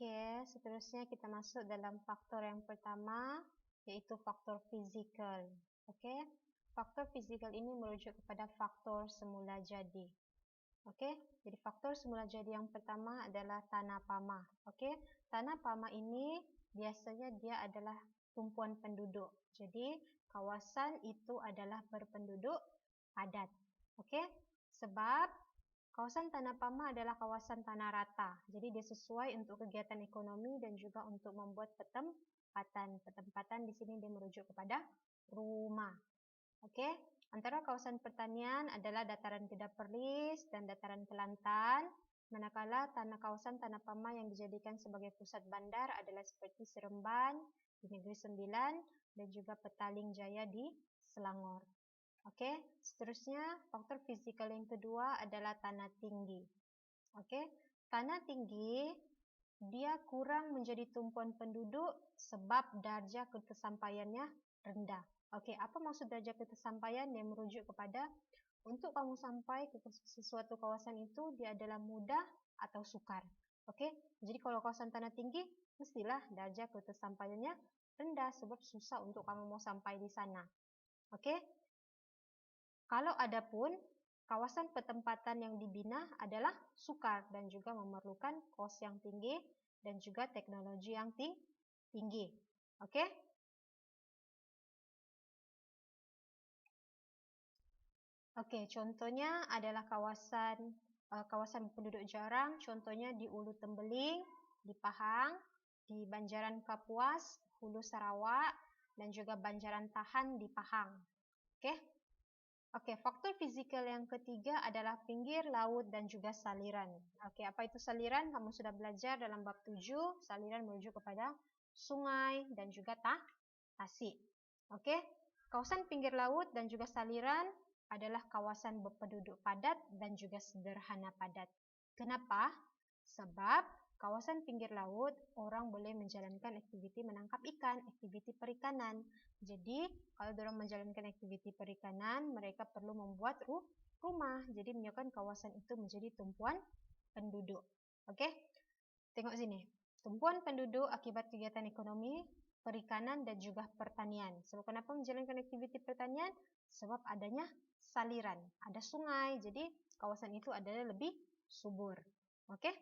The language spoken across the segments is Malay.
Oke, seterusnya kita masuk dalam faktor yang pertama, yaitu faktor fizikal. Oke, faktor fizikal ini merujuk kepada faktor semula jadi. Oke, jadi faktor semula jadi yang pertama adalah tanah pamah. Oke, tanah pamah ini biasanya dia adalah tumpuan penduduk. Jadi, kawasan itu adalah berpenduduk padat. Oke, sebab kawasan tanah pamah adalah kawasan tanah rata. Jadi dia sesuai untuk kegiatan ekonomi dan juga untuk membuat petempatan. Petempatan di sini dia merujuk kepada rumah. Oke, antara kawasan pertanian adalah dataran Kedah Perlis dan dataran Kelantan. Manakala kawasan tanah pamah yang dijadikan sebagai pusat bandar adalah seperti Seremban di Negeri Sembilan dan juga Petaling Jaya di Selangor. Oke, seterusnya faktor fizikal yang kedua adalah tanah tinggi. Oke, tanah tinggi dia kurang menjadi tumpuan penduduk sebab darjah ketersampaiannya rendah. Oke, apa maksud darjah ketersampaian? Yang merujuk kepada untuk kamu sampai ke sesuatu kawasan itu dia adalah mudah atau sukar. Oke, jadi kalau kawasan tanah tinggi mestilah darjah ketersampaiannya rendah sebab susah untuk kamu mau sampai di sana. Oke. Kalau ada pun, kawasan petempatan yang dibina adalah sukar dan juga memerlukan kos yang tinggi dan juga teknologi yang tinggi. Oke? Oke, contohnya adalah kawasan penduduk jarang, contohnya di Ulu Tembeling, di Pahang, di Banjaran Kapuas, Hulu Sarawak, dan juga Banjaran Tahan di Pahang. Oke? Oke, faktor fizikal yang ketiga adalah pinggir laut dan juga saliran. Oke, apa itu saliran? Kamu sudah belajar dalam bab 7, saliran merujuk kepada sungai dan juga tasik. Oke, kawasan pinggir laut dan juga saliran adalah kawasan berpenduduk padat dan juga sederhana padat. Kenapa? Sebab kawasan pinggir laut, orang boleh menjalankan aktiviti menangkap ikan, aktiviti perikanan. Jadi, kalau orang menjalankan aktiviti perikanan, mereka perlu membuat rumah. Jadi, menyebabkan kawasan itu menjadi tumpuan penduduk. Oke, tengok sini. Tumpuan penduduk akibat kegiatan ekonomi, perikanan, dan juga pertanian. Sebab kenapa menjalankan aktiviti pertanian? Sebab adanya saliran, ada sungai. Jadi, kawasan itu adalah lebih subur. Oke.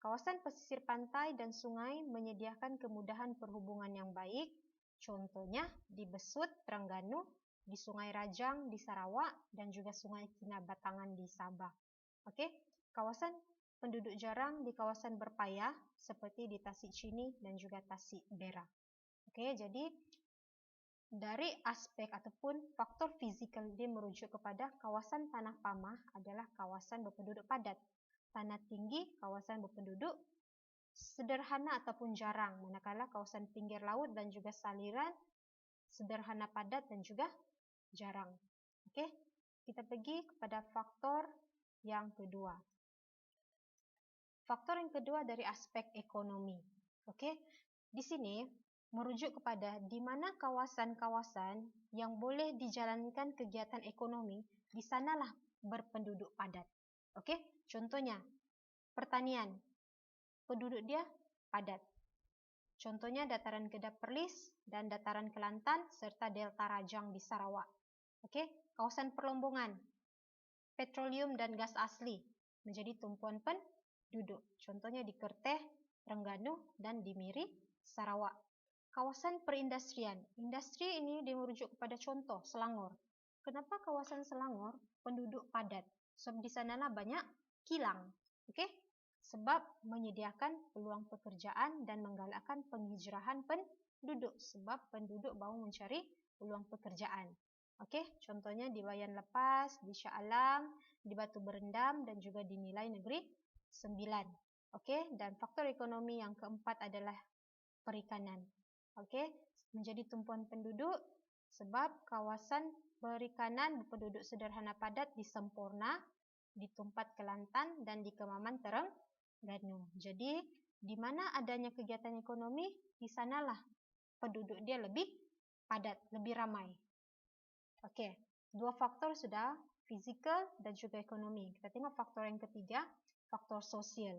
Kawasan pesisir pantai dan sungai menyediakan kemudahan perhubungan yang baik, contohnya di Besut, Terengganu, di Sungai Rajang di Sarawak, dan juga Sungai Kinabatangan di Sabah. Oke, kawasan penduduk jarang di kawasan berpayah seperti di Tasik Chini dan juga Tasik Bera. Oke, jadi dari aspek ataupun faktor fizikal dia merujuk kepada kawasan tanah pamah adalah kawasan berpenduduk padat. Tanah tinggi, kawasan berpenduduk sederhana ataupun jarang, manakala kawasan pinggir laut dan juga saliran sederhana padat dan juga jarang. Oke, kita pergi kepada faktor yang kedua. Faktor yang kedua dari aspek ekonomi. Oke, di sini merujuk kepada di mana kawasan-kawasan yang boleh dijalankan kegiatan ekonomi, di sanalah berpenduduk padat. Oke, contohnya pertanian, penduduk dia padat. Contohnya dataran Kedah Perlis dan dataran Kelantan serta delta Rajang di Sarawak. Oke, kawasan perlombongan, petroleum dan gas asli menjadi tumpuan penduduk. Contohnya di Kerteh, Terengganu dan di Miri, Sarawak. Kawasan perindustrian, industri ini merujuk kepada contoh Selangor. Kenapa kawasan Selangor penduduk padat? Sebab di sanalah banyak kilang. Oke? Sebab menyediakan peluang pekerjaan dan menggalakkan penghijrahan penduduk. Sebab penduduk mau mencari peluang pekerjaan. Oke? Contohnya di Wayan Lepas, di Shah Alam, di Batu Berendam dan juga di Nilai Negeri Sembilan. Oke? Dan faktor ekonomi yang keempat adalah perikanan. Oke? Menjadi tumpuan penduduk sebab kawasan perikanan berpenduduk sederhana padat di Semporna, di Tumpat Kelantan dan di Kemaman Terengganu. Jadi, di mana adanya kegiatan ekonomi, di sanalah penduduk dia lebih padat, lebih ramai. Oke, dua faktor sudah, fizikal dan juga ekonomi. Kita tengok faktor yang ketiga, faktor sosial.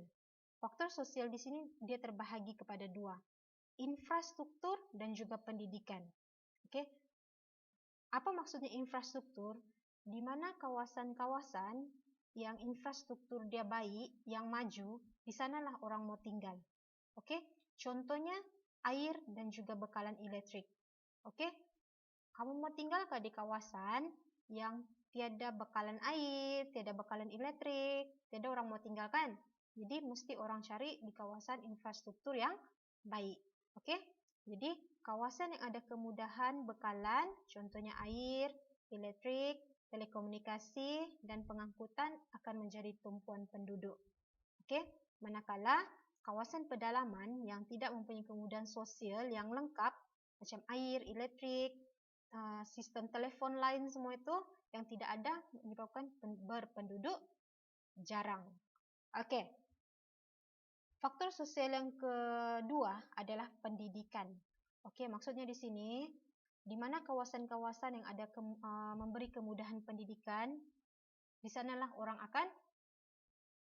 faktor sosial di sini dia terbahagi kepada dua, infrastruktur dan juga pendidikan. Oke, apa maksudnya infrastruktur? Di mana kawasan-kawasan yang infrastruktur dia baik, yang maju, di sanalah orang mau tinggal. Oke, contohnya air dan juga bekalan elektrik. Oke, kamu mau tinggalkah di kawasan yang tiada bekalan air, tiada bekalan elektrik, tiada orang mau tinggalkan? Jadi mesti orang cari di kawasan infrastruktur yang baik. Oke, jadi kawasan yang ada kemudahan bekalan, contohnya air, elektrik, telekomunikasi, dan pengangkutan akan menjadi tumpuan penduduk. Oke, manakala kawasan pedalaman yang tidak mempunyai kemudahan sosial yang lengkap, macam air, elektrik, sistem telefon lain semua itu yang tidak ada, menyebabkan berpenduduk jarang. Oke, faktor sosial yang kedua adalah pendidikan. Oke, maksudnya di sini, di mana kawasan-kawasan yang ada memberi kemudahan pendidikan, di sanalah orang akan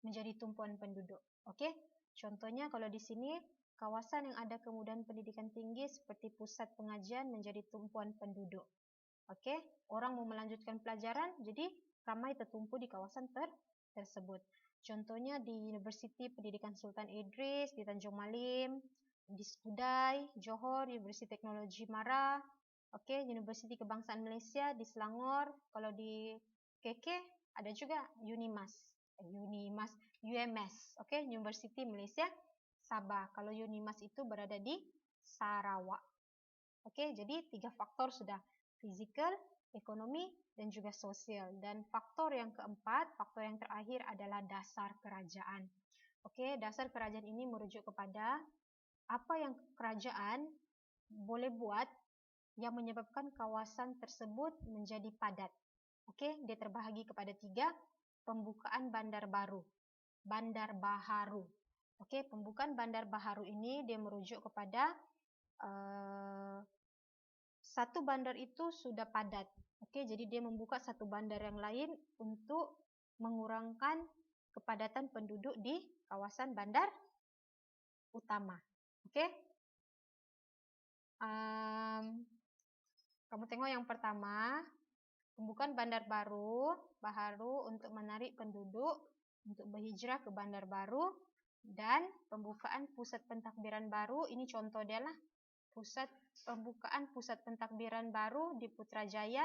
menjadi tumpuan penduduk. Oke, contohnya kalau di sini kawasan yang ada kemudahan pendidikan tinggi seperti pusat pengajian menjadi tumpuan penduduk. Oke, orang mau melanjutkan pelajaran, jadi ramai tertumpu di kawasan tersebut. Contohnya di Universiti Pendidikan Sultan Idris, di Tanjung Malim, di Skudai, Johor, Universiti Teknologi Mara, oke, Universiti Kebangsaan Malaysia di Selangor. Kalau di KK ada juga UMS, oke, Universiti Malaysia Sabah. Kalau UNIMAS itu berada di Sarawak. Oke, jadi 3 faktor sudah, fisikal, ekonomi, dan juga sosial. Dan faktor yang keempat, faktor yang terakhir adalah dasar kerajaan. Oke, dasar kerajaan ini merujuk kepada apa yang kerajaan boleh buat yang menyebabkan kawasan tersebut menjadi padat. Oke, dia terbahagi kepada 3, pembukaan bandar baru, bandar baharu. Oke, pembukaan bandar baharu ini dia merujuk kepada satu bandar itu sudah padat. Oke, jadi dia membuka satu bandar yang lain untuk mengurangkan kepadatan penduduk di kawasan bandar utama. Oke, kamu tengok yang pertama, pembukaan bandar baharu untuk menarik penduduk untuk berhijrah ke bandar baru, dan pembukaan pusat pentadbiran baru. Ini contoh dia lah, pembukaan pusat pentadbiran baru di Putrajaya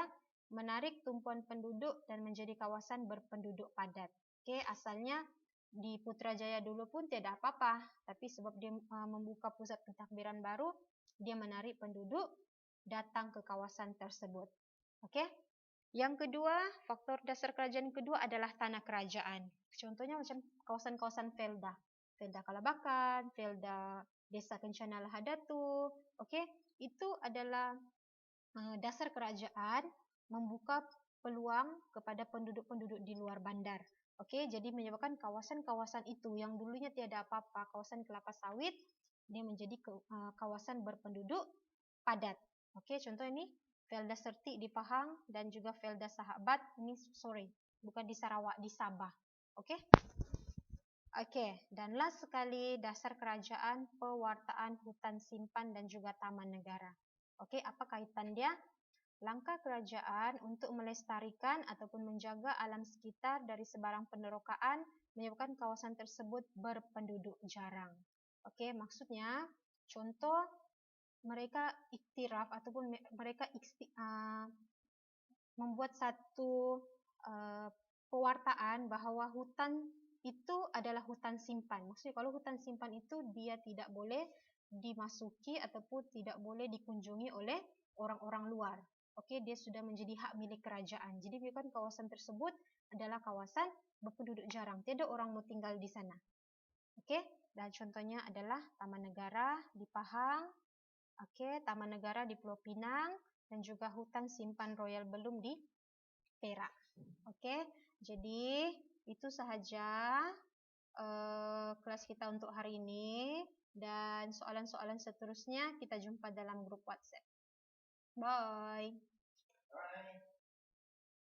menarik tumpuan penduduk dan menjadi kawasan berpenduduk padat. Oke, asalnya di Putrajaya dulu pun tidak apa-apa, tapi sebab dia membuka pusat pentadbiran baru, dia menarik penduduk datang ke kawasan tersebut. Oke, yang kedua, faktor dasar kerajaan kedua adalah tanah kerajaan. Contohnya macam kawasan-kawasan Felda, Felda Kalabakan, Felda Desa Kencana Lahadatu. Oke, itu adalah dasar kerajaan membuka peluang kepada penduduk-penduduk di luar bandar. Oke, jadi menyebabkan kawasan-kawasan itu yang dulunya tiada apa-apa, kawasan kelapa sawit, dia menjadi kawasan berpenduduk padat. Oke, contoh ini Felda Serti di Pahang dan juga Felda Sahabat, ini bukan di Sarawak, di Sabah. Oke. Oke, dan last sekali dasar kerajaan, pewartaan hutan simpan dan juga taman negara. Oke, apa kaitan dia? Langkah kerajaan untuk melestarikan ataupun menjaga alam sekitar dari sebarang penerokaan menyebabkan kawasan tersebut berpenduduk jarang. Oke, maksudnya contoh mereka iktiraf ataupun mereka membuat satu pewartaan bahwa hutan itu adalah hutan simpan. Maksudnya kalau hutan simpan itu dia tidak boleh dimasuki ataupun tidak boleh dikunjungi oleh orang-orang luar. Oke, dia sudah menjadi hak milik kerajaan. Jadi bukan kawasan tersebut adalah kawasan berpenduduk jarang. Tidak orang mau tinggal di sana. Oke, dan contohnya adalah Taman Negara di Pahang. Oke, Taman Negara di Pulau Pinang dan juga hutan simpan Royal Belum di Perak. Oke, jadi itu sahaja kelas kita untuk hari ini, dan soalan-soalan seterusnya kita jumpa dalam grup WhatsApp. Bye.